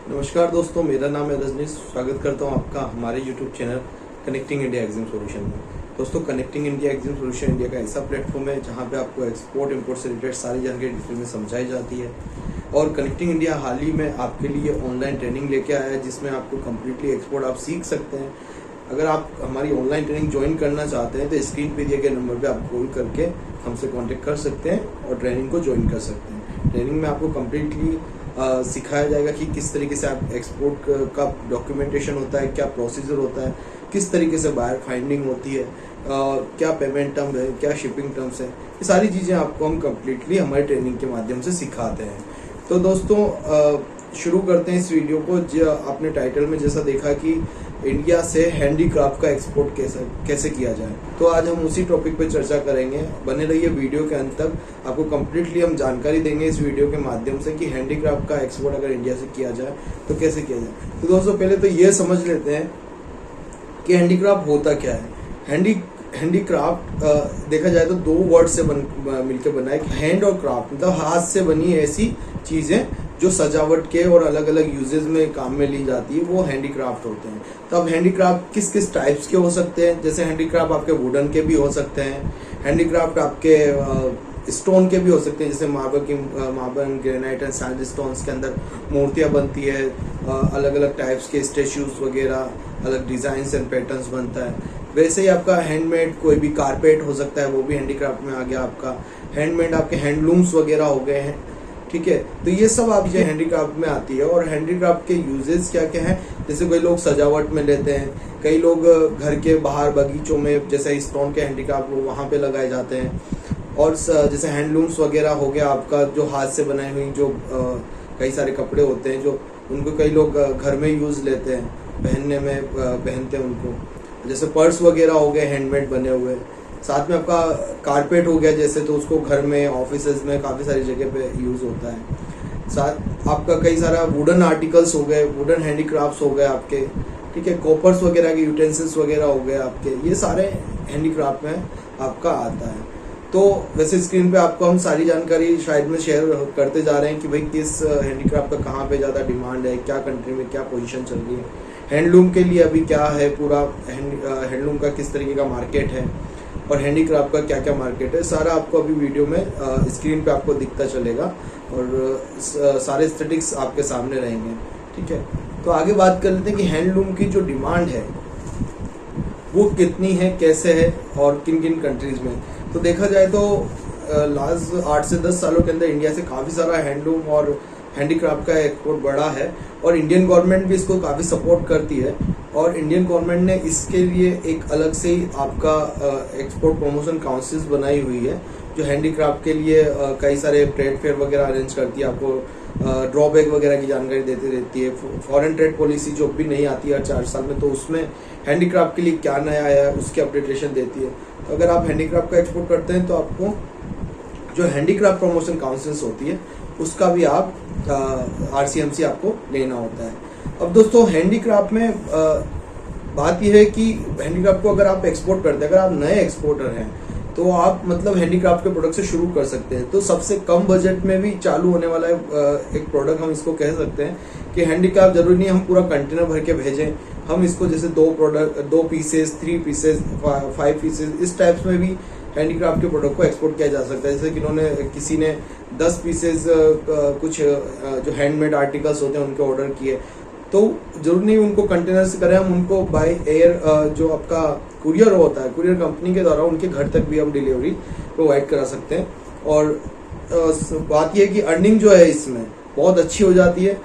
नमस्कार दोस्तों, मेरा नाम है रजनीश। स्वागत करता हूं आपका हमारे YouTube channel connecting India exam solution में। दोस्तों, connecting India exam solution India का ऐसा प्लेटफॉर्म है जहां पे आपको एक्सपोर्ट इंपोर्ट से रिलेटेड सारी जानकारी डिटेल में समझाई जाती है। और कनेक्टिंग इंडिया हाल ही में आपके लिए ऑनलाइन ट्रेनिंग लेके आया है जिसमें आपको कम्प्लीटली एक्सपोर्ट आप सीख सकते हैं। अगर आप हमारी ऑनलाइन ट्रेनिंग ज्वाइन करना चाहते हैं तो स्क्रीन पे दिए गए नंबर पे आप कॉल करके हमसे कांटेक्ट कर सकते हैं और ट्रेनिंग को ज्वाइन कर सकते हैं। ट्रेनिंग में आपको कम्प्लीटली सिखाया जाएगा कि किस तरीके से आप एक्सपोर्ट का डॉक्यूमेंटेशन होता है, क्या प्रोसीजर होता है, किस तरीके से बायर फाइंडिंग होती है, क्या पेमेंट टर्म है, क्या शिपिंग टर्म्स है। ये सारी चीज़ें आपको हम कम्प्लीटली हमारे ट्रेनिंग के माध्यम से सिखाते हैं। तो दोस्तों, शुरू करते हैं इस वीडियो को। जो आपने टाइटल में जैसा देखा कि इंडिया से हैंडीक्राफ्ट का एक्सपोर्ट कैसे किया जाए, तो आज हम उसी टॉपिक पे चर्चा करेंगे। बने रहिए वीडियो के अंत तक, आपको कम्प्लीटली हम जानकारी देंगे इस वीडियो के माध्यम से कि हैंडीक्राफ्ट का एक्सपोर्ट अगर इंडिया से किया जाए तो कैसे किया जाए। तो दोस्तों, पहले तो ये समझ लेते हैं कि हैंडीक्राफ्ट होता क्या है। हैंडीक्राफ्ट देखा जाए तो दो वर्ड से मिलकर बना है, हैंड और क्राफ्ट, मतलब हाथ से बनी ऐसी चीजें जो सजावट के और अलग अलग यूजेस में काम में ली जाती है, वो हैंडीक्राफ्ट होते हैं। तो अब हैंडीक्राफ्ट किस किस टाइप्स के हो सकते हैं, जैसे हैंडीक्राफ्ट आपके वुडन के भी हो सकते हैं, हैंडीक्राफ्ट आपके स्टोन के भी हो सकते हैं, जैसे marble granite and sand stones के अंदर मूर्तियां बनती है, अलग अलग टाइप्स के स्टेच्यूज वगैरह, अलग डिजाइन एंड पैटर्न्स बनता है। वैसे ही आपका हैंडमेड कोई भी कारपेट हो सकता है, वो भी हैंडीक्राफ्ट में आ गया। आपका हैंडमेड आपके हैंडलूम्स वगैरह हो गए हैं, ठीक है। तो ये सब आप ये हैंडीक्राफ्ट में आती है। और हैंडीक्राफ्ट के यूजेस क्या क्या हैं, जैसे कोई लोग सजावट में लेते हैं, कई लोग घर के बाहर बगीचों में जैसे स्टोन के हैंडीक्राफ्ट वो वहां पे लगाए जाते हैं। और जैसे हैंडलूम्स वगैरह हो गया आपका, जो हाथ से बनाई हुई जो कई सारे कपड़े होते हैं जो उनको कई लोग घर में यूज लेते हैं, पहनने में पहनते हैं उनको। जैसे पर्स वगैरह हो गए हैंडमेड बने हुए। साथ में आपका कारपेट हो गया जैसे, तो उसको घर में ऑफिसेज में काफी सारी जगह पे यूज होता है। साथ आपका कई सारा वुडन आर्टिकल्स हो गए, वुडन हैंडीक्राफ्ट्स हो गए आपके, ठीक है। कॉपर्स वगैरह के यूटेंसिल्स वगैरह हो गए आपके, ये सारे हैंडीक्राफ्ट में आपका आता है। तो वैसे स्क्रीन पे आपको हम सारी जानकारी शायद में शेयर करते जा रहे हैं कि भाई किस हैंडीक्राफ्ट का कहाँ पे ज्यादा डिमांड है, क्या कंट्री में क्या पोजीशन चल रही है, हैंडलूम के लिए अभी क्या है, पूरा हैंडलूम का किस तरीके का मार्केट है और हैंडीक्राफ्ट का क्या क्या मार्केट है, सारा आपको अभी वीडियो में स्क्रीन पे आपको दिखता चलेगा और सारे स्टैटिस्टिक्स आपके सामने रहेंगे, ठीक है। तो आगे बात कर लेते हैं कि हैंडलूम की जो डिमांड है वो कितनी है, कैसे है और किन किन कंट्रीज में। तो देखा जाए तो लास्ट 8 से 10 सालों के अंदर इंडिया से काफी सारा हैंडलूम और हैंडीक्राफ्ट का एक्सपोर्ट बढ़ा है और इंडियन गवर्नमेंट भी इसको काफी सपोर्ट करती है। और इंडियन गवर्नमेंट ने इसके लिए एक अलग से ही आपका एक्सपोर्ट प्रमोशन काउंसिल्स बनाई हुई है, जो हैंडीक्राफ्ट के लिए कई सारे ट्रेड फेयर वगैरह अरेंज करती है, आपको ड्रॉबैक वगैरह की जानकारी देती रहती है। फॉरेन ट्रेड पॉलिसी जो भी नहीं आती है हर 4 साल में, तो उसमें हैंडीक्राफ्ट के लिए क्या नया आया है उसकी अपडेटेशन देती है। तो अगर आप हैंडीक्राफ्ट का एक्सपोर्ट करते हैं तो आपको जो हैंडीक्राफ्ट प्रमोशन काउंसिल्स होती है उसका भी आप RCMC आपको लेना होता है। अब दोस्तों, हैंडीक्राफ्ट में बात यह है कि हैंडीक्राफ्ट को अगर आप एक्सपोर्ट करते हैं, अगर आप नए एक्सपोर्टर हैं तो आप मतलब हैंडीक्राफ्ट के प्रोडक्ट से शुरू कर सकते हैं। तो सबसे कम बजट में भी चालू होने वाला एक प्रोडक्ट हम इसको कह सकते हैं कि हैंडीक्राफ्ट जरूरी नहीं हम पूरा कंटेनर भर के भेजें, हम इसको जैसे 2 पीसेस, 3 पीसेस, 5 पीसेस, इस टाइप्स में भी हैंडीक्राफ्ट के प्रोडक्ट को एक्सपोर्ट किया जा सकता है। जैसे कि किसी ने 10 पीसेस कुछ जो हैंडमेड आर्टिकल्स होते हैं उनके ऑर्डर किए, तो जरूर नहीं उनको कंटेनर से करें, हम उनको बाय एयर जो आपका कुरियर होता है, कुरियर कंपनी के द्वारा उनके घर तक भी हम डिलीवरी प्रोवाइड करा सकते हैं। और बात यह है कि अर्निंग जो है इसमें बहुत अच्छी हो जाती है।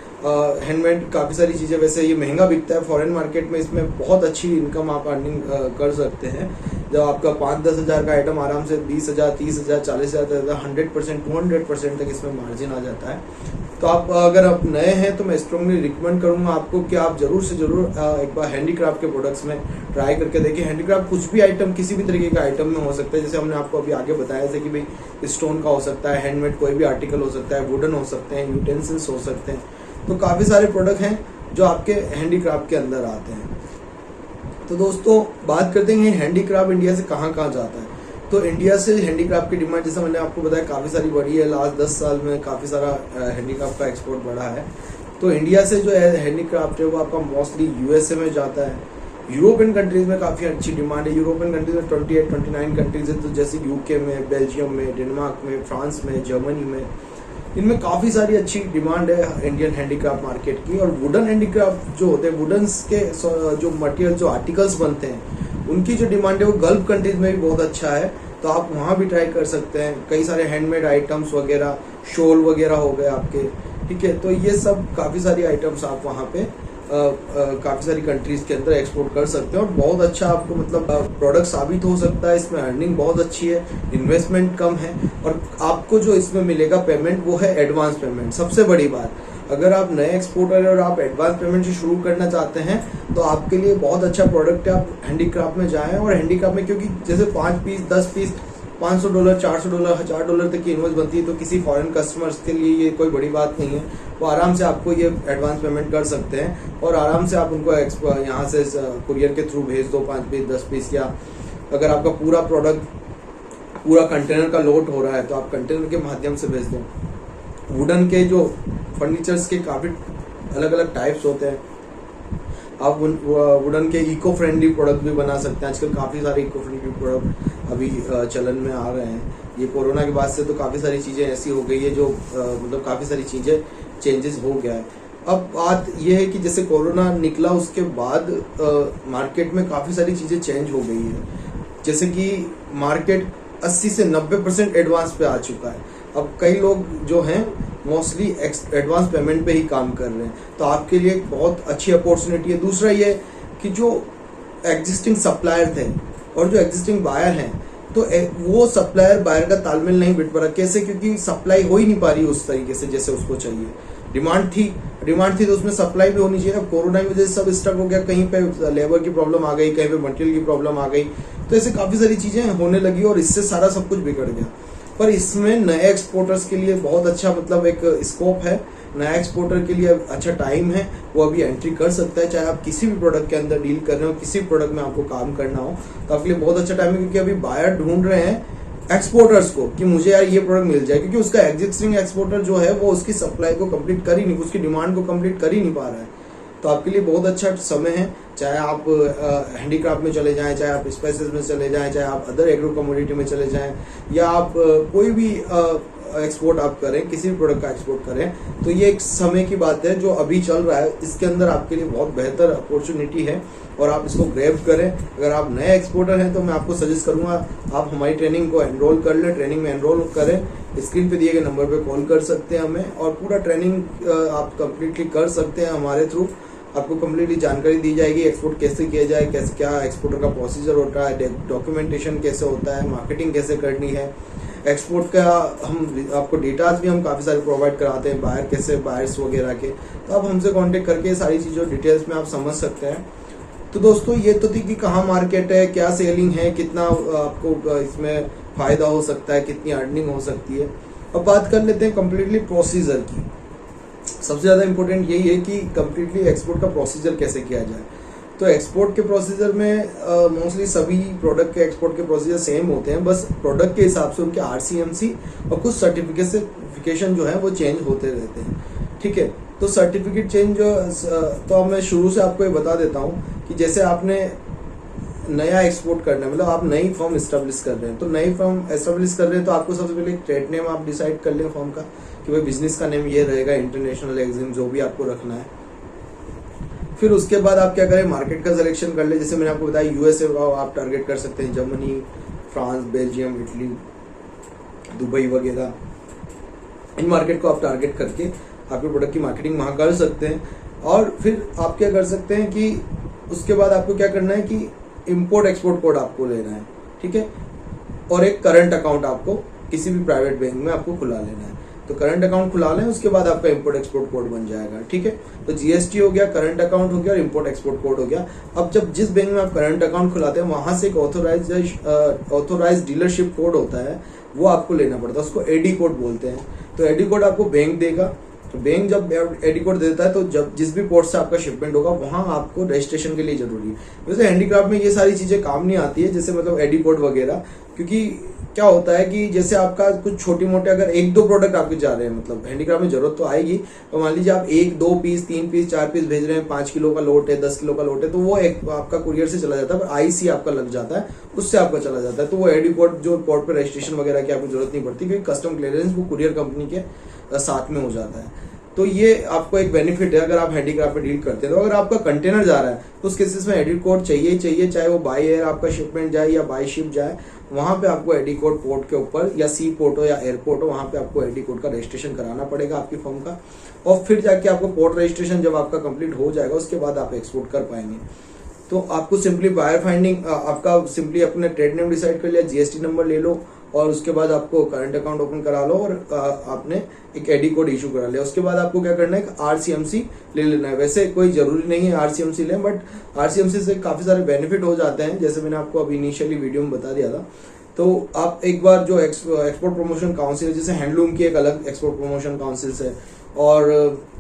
हैंडमेड काफी सारी चीजें, वैसे ये महंगा बिकता है फॉरेन मार्केट में, इसमें बहुत अच्छी इनकम आप अर्निंग कर सकते हैं। जब आपका 5-10 हजार का आइटम आराम से 20,000, 30,000, 40,000, 100%, 200% तक इसमें मार्जिन आ जाता है। तो आप अगर आप नए हैं तो मैं स्ट्रांगली रिकमेंड करूंगा आपको कि आप जरूर से जरूर एक बार हैंडीक्राफ्ट के प्रोडक्ट्स में ट्राई करके देखिए। हैंडीक्राफ्ट कुछ भी आइटम, किसी भी तरीके का आइटम में हो सकता है, जैसे हमने आपको अभी आगे बताया जैसे कि भाई स्टोन का हो सकता है, हैंडमेड कोई भी आर्टिकल हो सकता है, वुडन हो सकते हैं, यूटेंसिल्स हो सकते हैं। तो काफी सारे प्रोडक्ट हैं जो आपके हैंडीक्राफ्ट के अंदर आते हैं। तो दोस्तों, बात करते हैं हैंडीक्राफ्ट इंडिया से कहाँ कहाँ जाता है। तो इंडिया से हैंडीक्राफ्ट की डिमांड, जैसे मैंने आपको बताया, काफी सारी बढ़ी है। लास्ट 10 साल में काफी सारा हैंडीक्राफ्ट का एक्सपोर्ट बढ़ा है। तो इंडिया से जो हैंडीक्राफ्ट है वो आपका मोस्टली यूएसए में जाता है। यूरोपियन कंट्रीज में काफ़ी अच्छी डिमांड है। यूरोपियन कंट्रीज में 28-29 कंट्रीज है, तो जैसे यूके में, बेल्जियम में, डेनमार्क में, फ्रांस में, जर्मनी में, इनमें काफ़ी सारी अच्छी डिमांड है इंडियन हैंडीक्राफ्ट मार्केट की। और वुडन हैंडीक्राफ्ट जो होते हैं, वुडन्स के जो मटेरियल, जो आर्टिकल्स बनते हैं, उनकी जो डिमांड है वो गल्फ कंट्रीज में भी बहुत अच्छा है, तो आप वहाँ भी ट्राई कर सकते हैं। कई सारे हैंडमेड आइटम्स वगैरह, शॉल वगैरह हो गए आपके, ठीक है। तो ये सब काफ़ी सारी आइटम्स आप वहाँ पे काफ़ी सारी कंट्रीज के अंदर एक्सपोर्ट कर सकते हैं, और बहुत अच्छा आपको मतलब प्रोडक्ट साबित हो सकता है। इसमें अर्निंग बहुत अच्छी है, इन्वेस्टमेंट कम है, और आपको जो इसमें मिलेगा पेमेंट वो है एडवांस पेमेंट। सबसे बड़ी बात, अगर आप नए एक्सपोर्टर हैं और आप एडवांस पेमेंट से शुरू करना चाहते हैं तो आपके लिए बहुत अच्छा प्रोडक्ट है। आप हैंडीक्राफ्ट में जाएं, और हैंडीक्राफ्ट में क्योंकि जैसे 5 पीस, 10 पीस, $500, $400, $1000 तक की इन्वॉइस बनती है, तो किसी फॉरेन कस्टमर्स के लिए ये कोई बड़ी बात नहीं है। वो आराम से आपको ये एडवांस पेमेंट कर सकते हैं, और आराम से आप उनको यहाँ से कुरियर के थ्रू भेज दो 5 पीस, 10 पीस, या अगर आपका पूरा प्रोडक्ट पूरा कंटेनर का लोड हो रहा है तो आप कंटेनर के माध्यम से भेज दो। वुडन के जो फर्नीचर्स के काफ़ी अलग अलग टाइप्स होते हैं। आप वुडन के इको फ्रेंडली प्रोडक्ट भी बना सकते हैं। आजकल काफ़ी सारे इको फ्रेंडली प्रोडक्ट अभी चलन में आ रहे हैं। ये कोरोना के बाद से तो काफ़ी सारी चीज़ें ऐसी हो गई है जो मतलब काफ़ी सारी चीज़ें चेंजेस हो गया है। अब बात यह है कि जैसे कोरोना निकला उसके बाद मार्केट में काफ़ी सारी चीज़ें चेंज हो गई है। जैसे कि मार्केट 80 से 90% एडवांस पे आ चुका है। अब कई लोग जो हैं मोस्टली एडवांस पेमेंट पे ही काम कर रहे हैं, तो आपके लिए बहुत अच्छी अपॉर्चुनिटी है। दूसरा ये कि जो एग्जिस्टिंग सप्लायर थे और जो एग्जिस्टिंग बायर हैं, तो वो सप्लायर बायर का तालमेल नहीं बिठ पा रहा। कैसे? क्योंकि सप्लाई हो ही नहीं पा रही उस तरीके से जैसे उसको चाहिए। डिमांड थी तो उसमें सप्लाई भी होनी चाहिए ना। कोरोना की वजह से सब स्टक हो गया, कहीं पे लेबर की प्रॉब्लम आ गई, कहीं पे मटेरियल की प्रॉब्लम आ गई, तो ऐसे काफ़ी सारी चीज़ें होने लगी और इससे सारा सब कुछ बिगड़ गया। पर इसमें नए एक्सपोर्टर्स के लिए बहुत अच्छा मतलब एक स्कोप है। नया एक्सपोर्टर के लिए अच्छा टाइम है, वो अभी एंट्री कर सकता है। चाहे आप किसी भी प्रोडक्ट के अंदर डील कर रहे हो, किसी प्रोडक्ट में आपको काम करना हो, तो आपके लिए बहुत अच्छा टाइम है। क्योंकि अभी बायर ढूंढ रहे हैं एक्सपोर्टर्स को कि मुझे यार ये प्रोडक्ट मिल जाए, क्योंकि उसका एग्जिस्टिंग एक्सपोर्टर जो है वो उसकी सप्लाई को कंप्लीट कर ही नहीं, उसकी डिमांड को कंप्लीट कर ही नहीं पा रहा है। तो आपके लिए बहुत अच्छा समय है। चाहे आप हैंडीक्राफ्ट में चले जाएं, चाहे आप स्पाइसेस में चले जाएं, चाहे आप अदर एग्रो कमोडिटी में चले जाएं, या आप कोई भी एक्सपोर्ट आप करें, किसी भी प्रोडक्ट का एक्सपोर्ट करें, तो ये एक समय की बात है जो अभी चल रहा है। इसके अंदर आपके लिए बहुत बेहतर अपॉर्चुनिटी है और आप इसको ग्रैब करें। अगर आप नए एक्सपोर्टर हैं तो मैं आपको सजेस्ट करूंगा आप हमारी ट्रेनिंग को एनरोल कर लें। ट्रेनिंग में एनरोल करें, स्क्रीन पे दिए गए नंबर पे कॉल कर सकते हैं हमें, और पूरा ट्रेनिंग आप कंप्लीटली कर सकते हैं हमारे थ्रू। आपको कम्प्लीटली जानकारी दी जाएगी एक्सपोर्ट कैसे किया जाए, कैसे क्या एक्सपोर्टर का प्रोसीजर होता है, डॉक्यूमेंटेशन कैसे होता है, मार्केटिंग कैसे करनी है, एक्सपोर्ट का हम आपको डेटाज भी हम काफ़ी सारे प्रोवाइड कराते हैं, बायर कैसे, बायर्स वगैरह के। तो आप हमसे कांटेक्ट करके सारी चीज़ों डिटेल्स में आप समझ सकते हैं। तो दोस्तों ये तो थी कि कहाँ मार्केट है, क्या सेलिंग है, कितना आपको इसमें फ़ायदा हो सकता है, कितनी अर्निंग हो सकती है। अब बात कर लेते हैं कम्प्लीटली प्रोसीजर की। सबसे ज़्यादा इम्पोर्टेंट यही है कि कम्प्लीटली एक्सपोर्ट का प्रोसीजर कैसे किया जाए। तो एक्सपोर्ट के प्रोसीजर में मोस्टली सभी प्रोडक्ट के एक्सपोर्ट के प्रोसीजर सेम होते हैं, बस प्रोडक्ट के हिसाब से उनके RCMC और कुछ सर्टिफिकेशन जो है वो चेंज होते रहते हैं, ठीक है। तो सर्टिफिकेट चेंज तो अब मैं शुरू से आपको ये बता देता हूँ कि जैसे आपने नया एक्सपोर्ट करना है, मतलब आप नई फर्म इस्टेब्लिश कर रहे हैं, तो नई फर्म इस्टेब्लिश कर रहे हैं तो आपको सबसे पहले ट्रेड नेम आप डिसाइड कर लें फर्म का कि भाई बिजनेस का नेम ये रहेगा, इंटरनेशनल एग्जिम जो भी आपको रखना है। फिर उसके बाद आप क्या करें, मार्केट का सिलेक्शन कर ले। जैसे मैंने आपको बताया यूएसए आप टारगेट कर सकते हैं, Germany, France, Belgium, Italy, Dubai वगैरह, इन मार्केट को आप टारगेट करके आपके प्रोडक्ट की मार्केटिंग वहाँ कर सकते हैं। और फिर आप क्या कर सकते हैं कि उसके बाद आपको क्या करना है कि इम्पोर्ट एक्सपोर्ट कोड आपको लेना है, ठीक है, और एक करंट अकाउंट आपको किसी भी प्राइवेट बैंक में आपको खुला लेना है। तो करंट अकाउंट खुला लें, उसके बाद आपका इंपोर्ट एक्सपोर्ट कोड बन जाएगा, ठीक है। तो जीएसटी हो गया, करंट अकाउंट हो गया और इंपोर्ट एक्सपोर्ट कोड हो गया। अब जब जिस बैंक में आप करंट अकाउंट खुलाते हैं वहां से एक ऑथोराइज डीलरशिप कोड होता है, वो आपको लेना पड़ता है, उसको एडी कोड बोलते हैं। तो एडी कोड आपको बैंक देगा, तो बैंक जब एडी कोड देता है तो जब जिस भी पोर्ट से आपका शिपमेंट होगा वहां आपको रजिस्ट्रेशन के लिए जरूरी है। वैसे हैंडीक्राफ्ट में ये सारी चीजें काम नहीं आती है, जैसे मतलब एडी कोड वगैरह, क्योंकि क्या होता है कि जैसे आपका कुछ छोटी मोटे अगर 1-2 प्रोडक्ट आपके जा रहे हैं, मतलब हैंडीक्राफ्ट में जरूरत तो आएगी, तो मान लीजिए आप 1-2 पीस 3 पीस 4 पीस भेज रहे हैं, 5 किलो का लोट है 10 किलो का लोट है, तो वो एक आपका कुरियर से चला जाता है, पर आईसी आपका लग जाता है, उससे आपका चला जाता है, तो वो एडी कोड जो पोर्ट पे रजिस्ट्रेशन वगैरह की आपको जरूरत नहीं पड़ती, क्योंकि कस्टम क्लियरेंस वो कुरियर कंपनी के साथ में हो जाता है। तो ये आपको एक बेनिफिट है अगर आप हैंडीक्राफ्ट में डील करते हैं। तो अगर आपका कंटेनर जा रहा है तो उस केसेस में एडी कोड चाहिए ही चाहिए, चाहे वो बाय एयर आपका शिपमेंट जाए या बाय शिप जाए, वहां पे आपको एडी कोड पोर्ट के ऊपर या सी पोर्ट हो या एयरपोर्ट हो, वहां पे आपको एडी कोड का रजिस्ट्रेशन कराना पड़ेगा आपकी फर्म का, और फिर जाके आपको पोर्ट रजिस्ट्रेशन जब आपका कंप्लीट हो जाएगा उसके बाद आप एक्सपोर्ट कर पाएंगे। तो आपको सिंपली बायर फाइंडिंग, आपका सिंपली अपने ट्रेड नेम डिसाइड कर लिया, जीएसटी नंबर ले लो, और उसके बाद आपको करंट अकाउंट ओपन करा लो, और आपने एक एडी कोड इशू करा लिया। उसके बाद आपको क्या करना है, आरसीएमसी ले लेना है। वैसे कोई जरूरी नहीं है आरसीएमसी लें, बट आरसीएमसी से काफी सारे बेनिफिट हो जाते हैं, जैसे मैंने आपको अभी इनिशियली वीडियो में बता दिया था। तो आप एक बार जो एक्सपोर्ट प्रमोशन काउंसिल, जैसे हैंडलूम की एक अलग एक्सपोर्ट प्रमोशन काउंसिल्स है और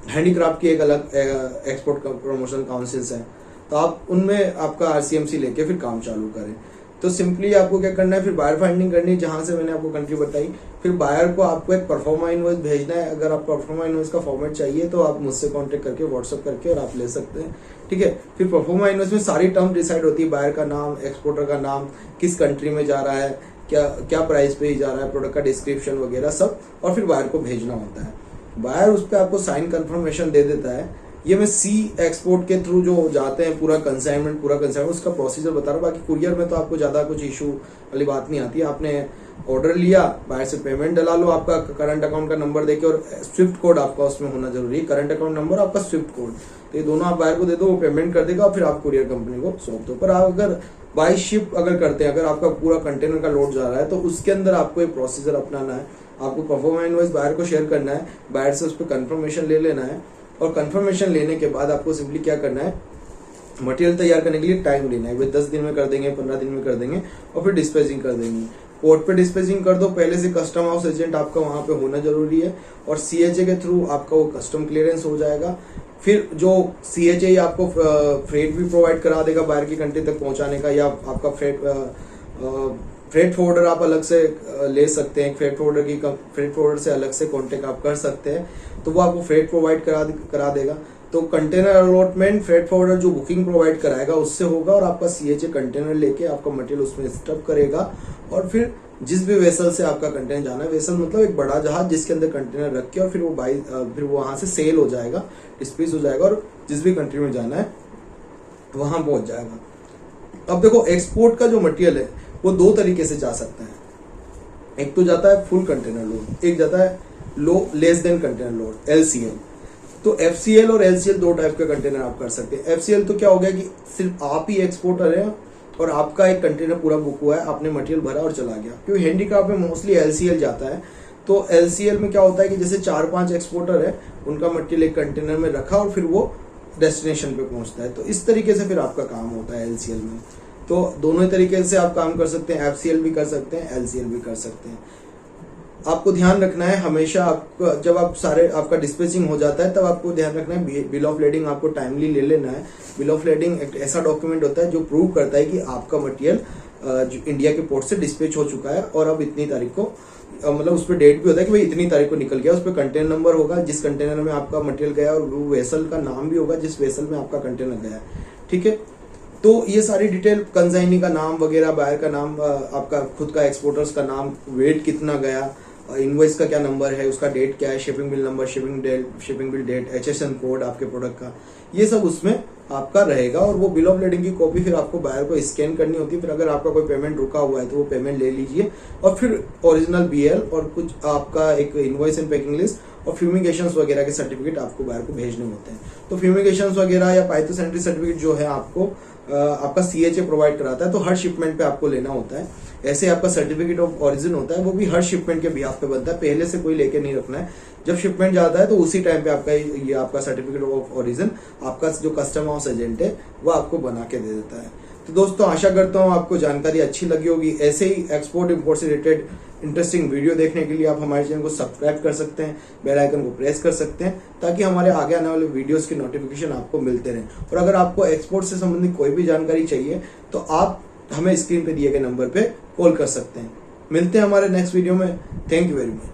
हैंडीक्राफ्ट की एक अलग एक्सपोर्ट प्रमोशन काउंसिल्स है, तो आप उनमें आपका आरसीएमसी लेके फिर काम चालू करें। तो सिंपली आपको क्या करना है, फिर बायर फाइंडिंग करनी है, जहां से मैंने आपको कंट्री बताई, फिर बायर को आपको एक परफॉर्मा इनवॉइस भेजना है। अगर आप परफॉर्मा इनवॉइस का फॉर्मेट चाहिए तो आप मुझसे कांटेक्ट करके व्हाट्सअप करके और आप ले सकते हैं, ठीक है। फिर परफॉर्मा इनवॉइस में सारी टर्म डिसाइड होती है, बायर का नाम, एक्सपोर्टर का नाम, किस कंट्री में जा रहा है, क्या प्राइस पे ही जा रहा है, प्रोडक्ट का डिस्क्रिप्शन वगैरह सब, और फिर बायर को भेजना होता है। बायर उस पर आपको साइन कंफर्मेशन दे देता है। ये मैं सी एक्सपोर्ट के थ्रू जो जाते हैं पूरा कंसाइनमेंट उसका प्रोसीजर बता रहा हूँ। बाकी कुरियर में तो आपको ज्यादा कुछ इशू वाली बात नहीं आती है। आपने ऑर्डर लिया, बाहर से पेमेंट डला लो, आपका करंट अकाउंट का नंबर देके, और स्विफ्ट कोड आपका उसमें होना जरूरी है, करंट अकाउंट नंबर, आपका स्विफ्ट कोड, तो ये दोनों आप बायर को दे दो, वो पेमेंट कर देगा, और फिर आप कुरियर कंपनी को सौंप दो। पर आप अगर बाय शिप अगर करते हैं, अगर आपका पूरा कंटेनर का लोड जा रहा है, तो उसके अंदर आपको एक प्रोसीजर अपनाना है। आपको परफॉर्मा इनवॉइस बायर को शेयर करना है, बायर से उस पर कंफर्मेशन ले लेना है, और कंफर्मेशन लेने के बाद आपको सिंपली क्या करना है, मटेरियल तैयार करने के लिए टाइम लेना है। वे 10 दिन में कर देंगे, 15 दिन में कर देंगे, और फिर डिस्पैचिंग कर देंगे। पोर्ट पे डिस्पैचिंग कर दो, पहले से कस्टम हाउस एजेंट आपका वहां पे होना जरूरी है, और सीएचए के थ्रू आपका वो कस्टम क्लियरेंस हो जाएगा। फिर जो सीएचए आपको फ्रेट भी प्रोवाइड करा देगा बाहर की कंट्री तक पहुंचाने का, या आपका फ्रेट फॉरवर्डर आप अलग से ले सकते हैं, फ्रेट फॉरवर्डर से अलग से कॉन्टेक्ट आप कर सकते हैं, तो वो आपको फ्रेट प्रोवाइड करा देगा। तो कंटेनर अलॉटमेंट फ्रेट फॉरवर्डर जो बुकिंग प्रोवाइड कराएगा उससे होगा, और आपका सीएचए कंटेनर लेके आपका मटेरियल उसमें स्टफ करेगा, और फिर जिस भी वेसल से आपका कंटेनर जाना है, वेसल मतलब एक बड़ा जहाज जिसके अंदर कंटेनर रख के, और फिर वो वहां से सेल हो जाएगा, डिस्पैच हो जाएगा, और जिस भी कंट्री में जाना है वहां पहुंच जाएगा। अब देखो, एक्सपोर्ट का जो मटेरियल है वो 2 तरीके से जा सकता है। एक तो जाता है फुल कंटेनर लोड, एक जाता है less than container load, LCL. तो एफसीएल और एलसीएल 2 टाइप के कंटेनर आप कर सकते हैं। एफसीएल तो क्या हो गया कि सिर्फ आप ही एक्सपोर्टर है और आपका एक कंटेनर पूरा बुक हुआ है, आपने मटेरियल भरा और चला गया। क्योंकि हैंडीक्राफ्ट में मोस्टली एलसीएल जाता है, तो एलसीएल में क्या होता है कि जैसे 4-5 एक्सपोर्टर है, उनका मटेरियल एक कंटेनर में रखा और फिर वो डेस्टिनेशन पे पहुंचता है। तो इस तरीके से फिर आपका काम होता है एलसीएल में। तो दोनों ही तरीके से आप काम कर सकते हैं, एफसीएल भी कर सकते हैं, एलसीएल भी कर सकते हैं। आपको ध्यान रखना है हमेशा, आपको जब आप सारे आपका डिस्पैचिंग हो जाता है तब आपको ध्यान रखना है बिल ऑफ लेडिंग आपको टाइमली ले लेना है। बिल ऑफ लेडिंग एक ऐसा डॉक्यूमेंट होता है जो प्रूव करता है कि आपका मटेरियल इंडिया के पोर्ट से डिस्पैच हो चुका है, और अब इतनी तारीख को मतलब उस पर डेट भी होता है कि भाई इतनी तारीख को निकल गया। उस पर कंटेनर नंबर होगा जिस कंटेनर में आपका मटेरियल गया, और वो वेसल का नाम भी होगा जिस वेसल में आपका कंटेनर गया, ठीक है। तो ये सारी डिटेल, कंसाइनी का नाम वगैरह, बायर का नाम, आपका खुद का एक्सपोर्टर्स का नाम, वेट कितना गया, इनवॉइस का क्या नंबर है, उसका डेट क्या है, shipping bill number, shipping bill date, HSN code आपके प्रोडक्ट का, ये सब उसमें आपका रहेगा। और वो बिल ऑफ लेडिंग की कॉपी फिर आपको बायर को स्कैन करनी होती है। फिर अगर आपका कोई पेमेंट रुका हुआ है तो वो पेमेंट ले लीजिए, और फिर ओरिजिनल बीएल और कुछ आपका एक इनवॉइस एंड पैकिंग लिस्ट और फ्यूमिगेशंस वगैरह के सर्टिफिकेट आपको बायर को भेजने होते हैं। तो फ्यूमिगेशंस वगैरह या पाइथोसेंट्री सर्टिफिकेट जो है आपको आपका सीएचए प्रोवाइड कराता है, तो हर शिपमेंट पे आपको लेना होता है। ऐसे आपका सर्टिफिकेट ऑफ ओरिजिन होता है, वो भी हर शिपमेंट के बिहाफ पे बनता है, पहले से कोई लेके नहीं रखना है। जब शिपमेंट जाता है तो उसी टाइम पे आपका ये आपका सर्टिफिकेट ऑफ ओरिजिन आपका जो कस्टम हाउस एजेंट है वो आपको बना के दे देता है। तो दोस्तों आशा करता हूँ आपको जानकारी अच्छी लगी होगी। ऐसे ही एक्सपोर्ट इंपोर्ट से रिलेटेड इंटरेस्टिंग वीडियो देखने के लिए आप हमारे चैनल को सब्सक्राइब कर सकते हैं, बेल आइकन को प्रेस कर सकते हैं, ताकि हमारे आगे आने वाले वीडियोस की नोटिफिकेशन आपको मिलते रहें। और अगर आपको एक्सपोर्ट से संबंधित कोई भी जानकारी चाहिए तो आप हमें स्क्रीन पे दिए गए नंबर पे कॉल कर सकते हैं। मिलते हैं हमारे नेक्स्ट वीडियो में। Thank you very much.